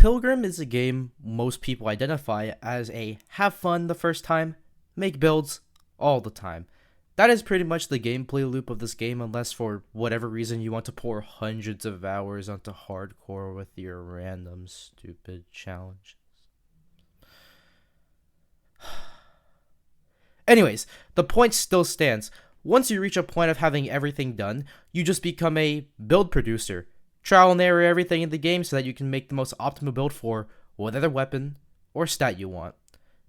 Pilgrim is a game most people identify as a have fun the first time, make builds all the time. That is pretty much the gameplay loop of this game, unless for whatever reason you want to pour hundreds of hours onto hardcore with your random stupid challenges. Anyways, the point still stands. Once you reach a point of having everything done, you just become a build producer. Trial and error everything in the game so that you can make the most optimal build for whatever weapon or stat you want.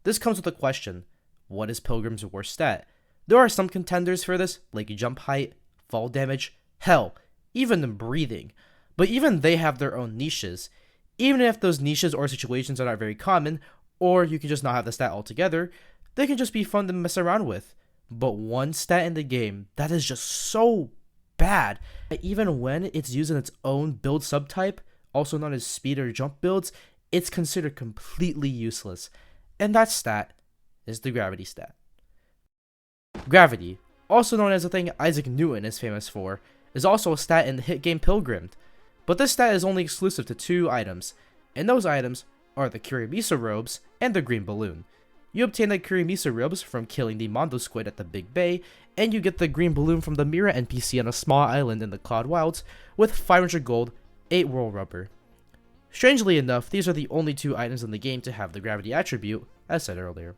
This comes with a question: what is Pilgrim's worst stat? There are some contenders for this, like jump height, fall damage, hell, even breathing. But even they have their own niches. Even if those niches or situations are not very common, or you can just not have the stat altogether, they can just be fun to mess around with. But one stat in the game that is just so bad, even when it's used in its own build subtype, also known as speed or jump builds, it's considered completely useless. And that stat is the gravity stat. Gravity, also known as the thing Isaac Newton is famous for, is also a stat in the hit game Pilgrimmed. But this stat is only exclusive to two items, and those items are the Kirimisa robes and the green balloon. You obtain the Kirimisa robes from killing the Mondo Squid at the Big Bay, and you get the green balloon from the Mira NPC on a small island in the Cloud Wilds with 500 gold, 8 whirl rubber. Strangely enough, these are the only two items in the game to have the gravity attribute, as said earlier.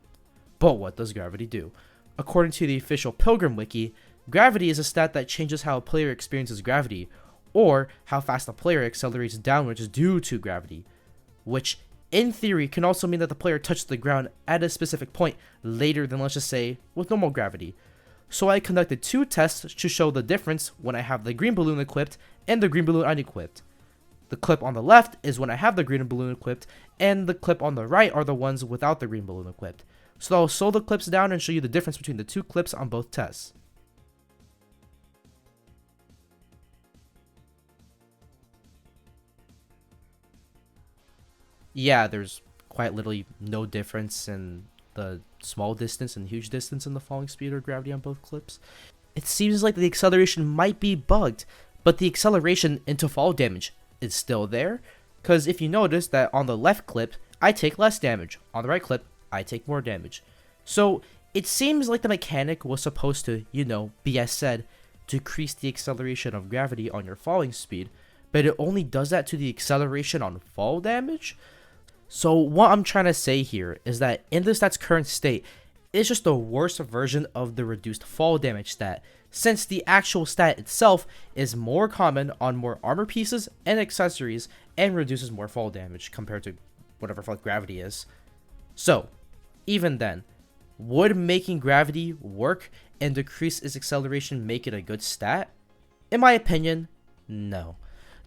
But what does gravity do? According to the official Pilgrim wiki, gravity is a stat that changes how a player experiences gravity, or how fast a player accelerates downwards due to gravity, which in theory can also mean that the player touched the ground at a specific point later than, let's just say, with normal gravity. So I conducted two tests to show the difference when I have the green balloon equipped and the green balloon unequipped. The clip on the left is when I have the green balloon equipped, and the clip on the right are the ones without the green balloon equipped. So I'll slow the clips down and show you the difference between the two clips on both tests. Yeah, there's quite literally no difference in the small distance and huge distance in the falling speed or gravity on both clips. It seems like the acceleration might be bugged, but the acceleration into fall damage is still there, because if you notice that on the left clip, I take less damage, on the right clip, I take more damage. So it seems like the mechanic was supposed to, be as said, decrease the acceleration of gravity on your falling speed, but it only does that to the acceleration on fall damage. So what I'm trying to say here is that in the stat's current state, it's just the worst version of the reduced fall damage stat, since the actual stat itself is more common on more armor pieces and accessories and reduces more fall damage compared to whatever fuck gravity is. So, even then, would making gravity work and decrease its acceleration make it a good stat? In my opinion, no.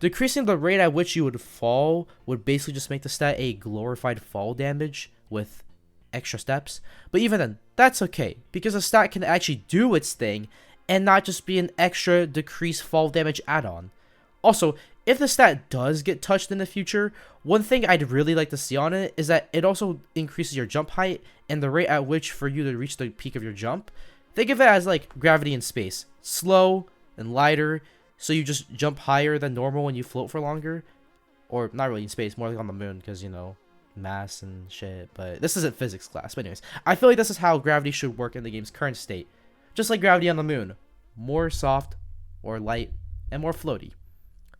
Decreasing the rate at which you would fall would basically just make the stat a glorified fall damage with extra steps. But even then, that's okay, because the stat can actually do its thing and not just be an extra decreased fall damage add-on. Also, if the stat does get touched in the future, one thing I'd really like to see on it is that it also increases your jump height and the rate at which for you to reach the peak of your jump. Think of it as like gravity in space. Slow and lighter, so you just jump higher than normal when you float for longer. Or not really in space, more like on the moon, because, mass and shit. But this isn't physics class. But anyways, I feel like this is how gravity should work in the game's current state. Just like gravity on the moon. More soft, or light, and more floaty.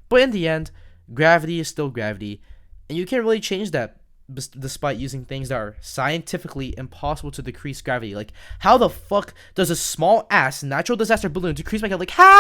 But in the end, gravity is still gravity, and you can't really change that despite using things that are scientifically impossible to decrease gravity. Like, how the fuck does a small ass natural disaster balloon decrease my like how?